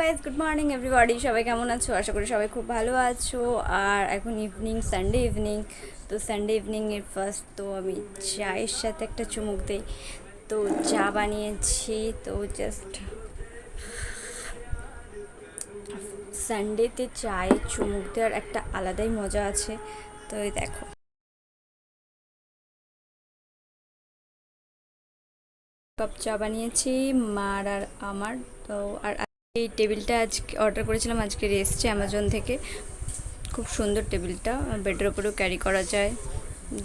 Guys, good morning everybody. সবাই কেমন আছো? আশা করি সবাই খুব ভালো আছো। আর এখন ইভিনিং, সানডে ইভিনিং। তো সানডে ইভিনিংয়ের ফার্স্ট তো আমি চায়ের সাথে একটা চুমুক দিই। তো চা বানিয়েছি। তো জাস্ট সানডেতে চায়ে চুমুক দেওয়ার একটা আলাদাই মজা আছে। তো এই দেখো, কাপ চা বানিয়েছি মার আর আমার। তো আর এই টেবিলটা আজকে অর্ডার করেছিলাম, আজকে এসছে অ্যামাজন থেকে। খুব সুন্দর টেবিলটা, বেডের ওপরেও ক্যারি করা যায়,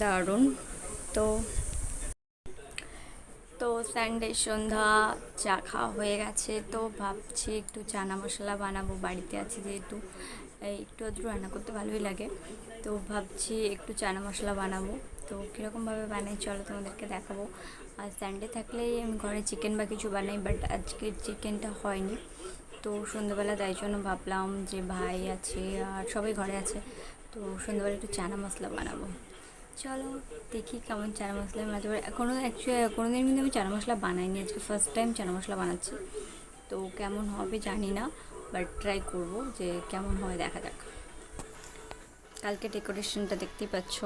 দারুণ। তো তো সানডে সন্ধ্যা, চা খাওয়া হয়ে গেছে। তো ভাবছি একটু চানা মশলা বানাবো, বাড়িতে আছি যেহেতু একটু আধটু রান্না করতে ভালোই লাগে। তো ভাবছি একটু চানা মশলা বানাবো। তো কীরকমভাবে বানাই চলো তোমাদেরকে দেখাবো। আর সানডে থাকলেই আমি ঘরে চিকেন বা কিছু বানাই, বাট আজকে চিকেনটা হয়নি। তো সন্ধ্যেবেলা তাই জন্য ভাবলাম যে ভাই আছে আর সবাই ঘরে আছে, তো সন্ধ্যেবেলা একটু চানা মশলা বানাবো। চলো দেখি কেমন চানা মশলা বানাতে পারি। কোনো দিন কিন্তু আমি চানা মশলা বানাইনি, আজকে ফার্স্ট টাইম চানা মশলা বানাচ্ছি। তো কেমন হবে জানি না, বাট ট্রাই করব যে কেমন হয়, দেখা যাক। কালকে ডেকোরেশনটা দেখতেই পাচ্ছ।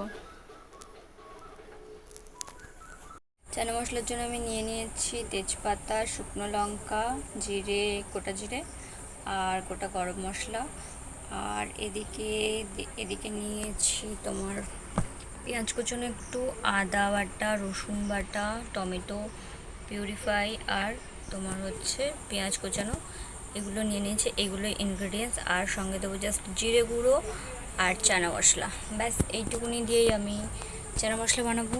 চানা মশলার জন্য আমি নিয়ে নিয়েছি তেজপাতা, শুকনো লঙ্কা, জিরে, গোটা জিরে আর গোটা গরম মশলা। আর এদিকে এদিকে নিয়েছি তোমার পেঁয়াজ কুচনো, একটু আদা বাটা, রসুন বাটা, টমেটো পিউরিফাই আর তোমার হচ্ছে পেঁয়াজ কুচানো, এগুলো নিয়ে নিয়েছি। এগুলো ইনগ্রেডিয়েন্টস। আর সঙ্গে দেবো জাস্ট জিরে গুঁড়ো আর চানা মশলা। ব্যাস এইটুকুনি দিয়েই আমি চানা মশলা বানাবো।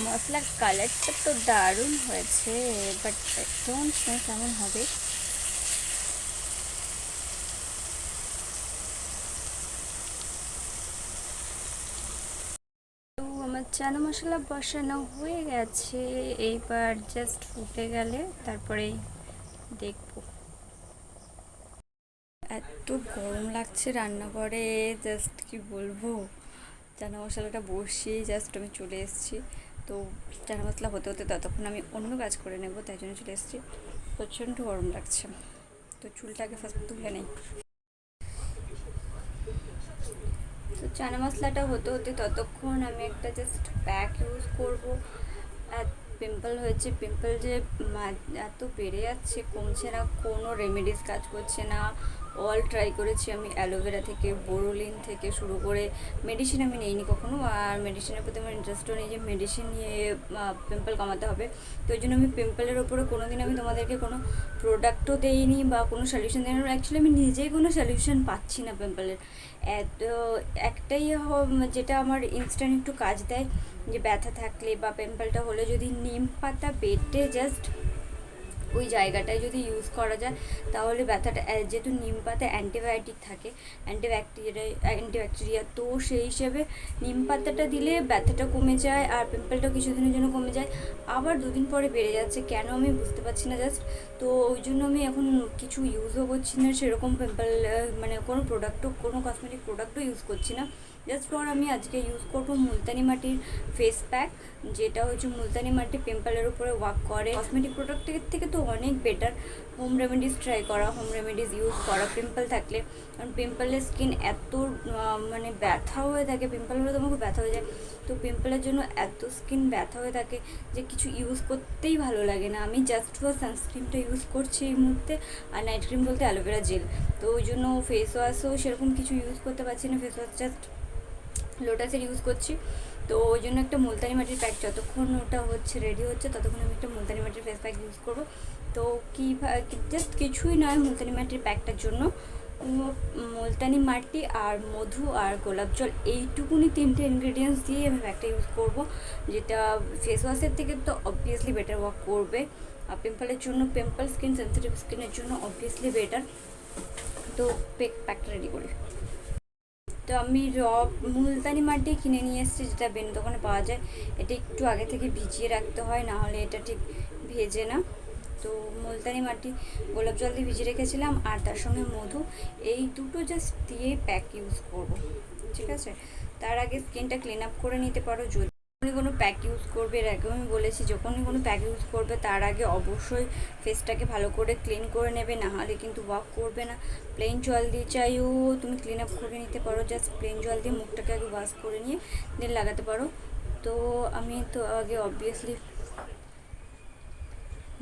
মশলার কালারটা তো দারুণ হয়েছে, বাট ডোন্ট নো কেমন হবে। তো আমার চানা মশলা বসানো হয়ে গেছে, এইবার জাস্ট ফুটে গেলে তারপরেই দেখবো। এত গরম লাগছে রান্নাঘরে, জাস্ট কি বলবো। চানা মশলাটা বসিয়ে জাস্ট আমি চলে এসেছি। তো চানা মশলা হতে হতে ততক্ষণ আমি অন্য কাজ করে নেব, তাই জন্য চলে এসেছি। প্রচণ্ড গরম লাগছে। তো চুলটাকে ফার্স্ট তুলে নেই। তো চানা মশলাটা হতে হতে ততক্ষণ আমি একটা জাস্ট প্যাক ইউজ করব। পিম্পল হয়েছে, পিম্পল যে এত বেড়ে যাচ্ছে, কমছে না, কোনো রেমেডিস কাজ করছে না। অল ট্রাই করেছি আমি, অ্যালোভেরা থেকে বোরোলিন থেকে শুরু করে। মেডিসিন আমি নিইনি কখনো, আর মেডিসিনের প্রতি আমার ইন্টারেস্টও নেই যে মেডিসিন নিয়ে পিম্পল কমাতে হবে। তো ওই জন্য আমি পিম্পলের ওপরে কোনো দিন আমি তোমাদেরকে কোনো প্রোডাক্টও দেইনি বা কোনো সলিউশন দিইনি। অ্যাকচুয়ালি আমি নিজেই কোনো সলিউশন পাচ্ছি না পিম্পলের। এত একটাই যেটা আমার ইনস্ট্যান্ট একটু কাজ দেয়, যে ব্যথা থাকলে বা পিম্পলটা হলে যদি নিম পাতা বেটে জাস্ট ওই জায়গাটায় যদি ইউজ করা যায় তাহলে ব্যথাটা, যেহেতু নিম পাতা অ্যান্টিবায়োটিক থাকে, অ্যান্টিব্যাকটেরিয়া, তো সেই হিসেবে নিম পাতাটা দিলে ব্যথাটা কমে যায় আর পিম্পলটাও কিছুদিনের জন্য কমে যায়। আবার দুদিন পরে বেড়ে যাচ্ছে, কেন আমি বুঝতে পারছি না জাস্ট। তো ওই জন্য আমি এখন কিছু ইউজও করছি না সেরকম পিম্পল, মানে কোনো প্রোডাক্টও, কোনো কসমেটিক প্রোডাক্টও ইউজ করছি না। জাস্ট ফর আমি আজকে ইউজ করবো মুলতানি মাটির ফেস প্যাক, যেটা হচ্ছে মুলতানি মাটি পিম্পলের উপরে ওয়ার্ক করে। কসমেটিক প্রোডাক্টের থেকে তো অনেক বেটার হোম রেমেডিস ট্রাই করা, হোম রেমেডিস ইউজ করা পিম্পল থাকলে। কারণ পিম্পলের স্কিন এত মানে ব্যথা হয়ে থাকে, পিম্পল হলে তোমাকে ব্যথা হয়ে যায়। তো পিম্পলের জন্য এত স্কিন ব্যথা হয়ে থাকে যে কিছু ইউজ করতেই ভালো লাগে না। আমি জাস্ট ফর সানস্ক্রিনটা ইউজ করছি এই মুহূর্তে, আর নাইট ক্রিম বলতে অ্যালোভেরা জেল। তো ওই জন্য ফেস ওয়াশও সেরকম কিছু ইউজ করতে পারছি না, ফেস ওয়াশ জাস্ট লোটাসের ইউজ করছি। তো ওই জন্য একটা মুলতানি মাটির প্যাক, যতক্ষণ ওটা হচ্ছে রেডি হচ্ছে ততক্ষণ আমি একটা মুলতানি মাটির ফেস প্যাক ইউজ করবো। তো কি জাস্ট কিছুই নয় মুলতানি মাটির প্যাকটার জন্য, মুলতানি মাটি আর মধু আর গোলাপ জল, এইটুকুনি তিনটে ইনগ্রেডিয়েন্টস দিয়ে আমি প্যাকটা ইউজ করবো, যেটা ফেস ওয়াশের থেকে তো অবভিয়াসলি বেটার ওয়ার্ক করবে। আর পিম্পলের জন্য, পিম্পল স্কিন, সেন্সিটিভ স্কিনের জন্য অবভিয়াসলি বেটার। তো প্যাকটা রেডি করি। তো আমি মুলতানি মাটি কিনে নিয়ে এসেছি, যেটা বেনু দোকানে পাওয়া যায়। এটা একটু আগে থেকে ভিজিয়ে রাখতে হয়, না হলে এটা ঠিক ভেজে না। তো মুলতানি মাটি গোলাপ জল দিয়ে ভিজিয়ে রেখেছিলাম, আর তার সঙ্গে মধু, এই দুটো জাস্ট দিয়ে প্যাক ইউজ করব, ঠিক আছে। তার আগে স্কিনটা ক্লিন আপ করে নিতে পারো। যদি কোনো প্যাক ইউজ করবে, এর আগেও আমি বলেছি, যখনই কোনো প্যাক ইউজ করবে তার আগে অবশ্যই ফেসটাকে ভালো করে ক্লিন করে নেবে, নাহলে কিন্তু ওয়ার্ক করবে না। প্লেন জল দিয়ে চাইও তুমি ক্লিন আপ করে নিতে পারো, জাস্ট প্লেন জল দিয়ে মুখটাকে আগে ওয়াশ করে নিয়ে দেন লাগাতে পারো। তো আমি তো আগে অবভিয়াসলি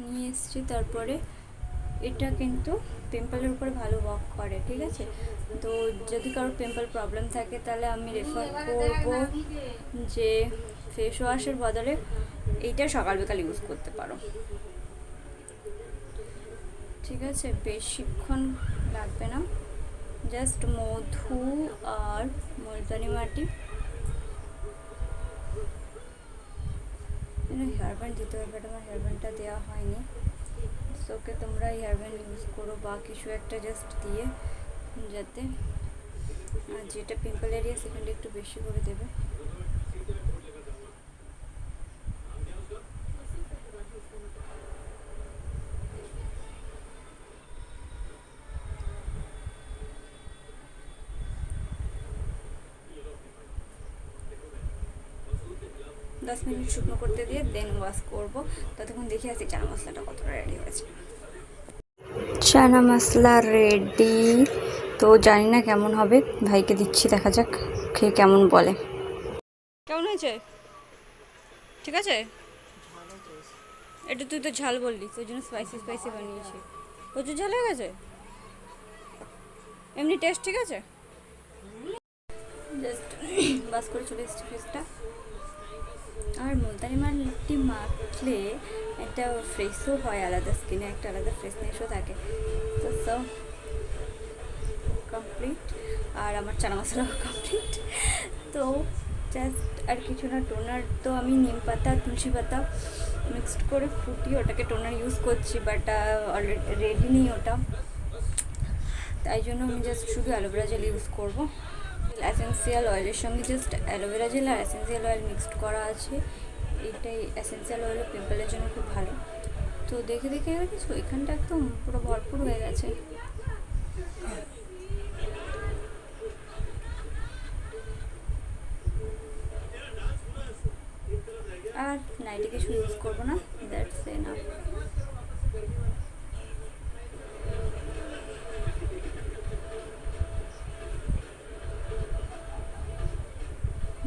নিয়ে এসেছি, তারপরে এটা কিন্তু পিম্পলের উপরে ভালো ওয়ার্ক করে, ঠিক আছে। তো যদি কারোর পিম্পল প্রবলেম থাকে তাহলে আমি রেফার করবো যে ফেস ওয়াশের বদলে এইটা সকাল বিকাল ইউজ করতে পারো, ঠিক আছে। বেশিক্ষণ লাগবে না, জাস্ট মধু আর মুলতানি মাটি। হেয়ার ব্যান্ড দিতে হবে, বাট আমার হেয়ার ব্যান্ডটা দেওয়া হয়নি। ওকে, তোমরা হেয়ার ব্যান্ড ইউজ করো বা কিছু একটা জাস্ট দিয়ে, যাতে আর যেটা পিম্পল এরিয়া সেখানটা একটু বেশি করে দেবে। 10 মিনিট শুকনো করতে দিয়ে দেন ওয়াশ করবো। ততক্ষণ দেখে আসি চানা মশলাটা কতটা রেডি হয়েছে। চানা মশলা রেডি, তো জানি না কেমন হবে, ভাইকে দিচ্ছি, দেখা যাক খেয়ে কেমন বলে। কেমন হয়েছে? ঠিক আছে? এটা তুই তো ঝাল বললি, ওই জন্য স্পাইসি স্পাইসি বানিয়েছি। প্রচুর ঝাল হয়ে গেছে? এমনি টেস্ট ঠিক আছে? জাস্ট বাস করে চলে এসেছি ফেসটা। আর মুলতানি মাটি মাখলে একটা ফ্রেশও হয়, আলাদা স্কিনে একটা আলাদা ফ্রেশনেসও থাকে। তো সব কমপ্লিট, আর আমার চানা মশলাও কমপ্লিট। তো জাস্ট আর কিছু না, টোনার তো আমি নিম পাতা তুলসী পাতা মিক্সড করে ফুটিয়ে ওটাকে টোনার ইউজ করছি, বাট অলরেডি রেডি নেই ওটা, তাই জন্য আমি জাস্ট শুধু অ্যালোভেরা জেল ইউজ করবো। এসেন্সিয়াল অয়েলের সঙ্গে জাস্ট অ্যালোভেরা জেল আর এসেন্সিয়াল অয়েল মিক্সড করা আছে। এটাই এসেন্সিয়াল অয়েল পিম্পলের জন্য খুব ভালো। তো দেখে দেখে কিছু এখানটা একদম পুরো ভরপুর হয়ে গেছে। আর নাইটে কিছু ইউজ করবো না, দ্যাটস এনাফ।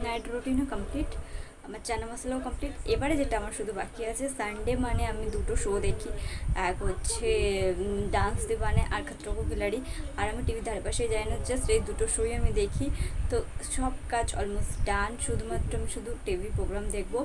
নাইট রুটিনও কমপ্লিট, আমার চানা মশলাও কমপ্লিট। এবারে যেটা আমার শুধু বাকি আছে, সানডে মানে আমি দুটো শো দেখি, এক হচ্ছে ডান্স দিবানে আর খতরো কো খিলাড়ি, আর আমি টিভির ধারে পাশে যাই না, জাস্ট এই দুটো শোই আমি দেখি। তো সব কাজ অলমোস্ট ডান, শুধুমাত্র আমি শুধু টিভি প্রোগ্রাম দেখবো।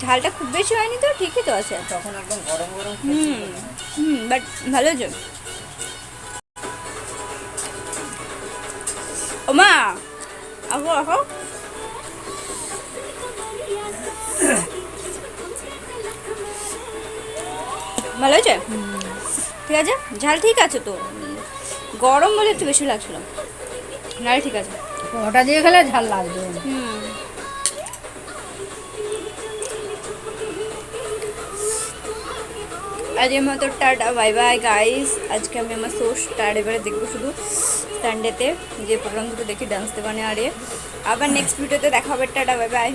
ঝালটা খুব বেশি হয়নি তো, ঠিকই তো আছে, তখন একদম গরম গরম। বাট ভালো যে। ওমা আহো আহো, ভালো হয়েছে, ঠিক আছে। ঝাল ঠিক আছে তো, গরম বলে একটু বেশি লাগছিল, নাহলে ঠিক আছে। ওটা দিয়ে খেলে ঝাল লাগবে। আজকের মতো টাটা, বাই বাই গাইস। আজকে আমি আমার শো স্টার এবারে দেখবো শুধু সানডেতে, যে প্রোগ্রাম দুটো দেখি ডান্স দেবানে, আরে আবার নেক্সট ভিডিওতে দেখা হবে। Tata, bye bye.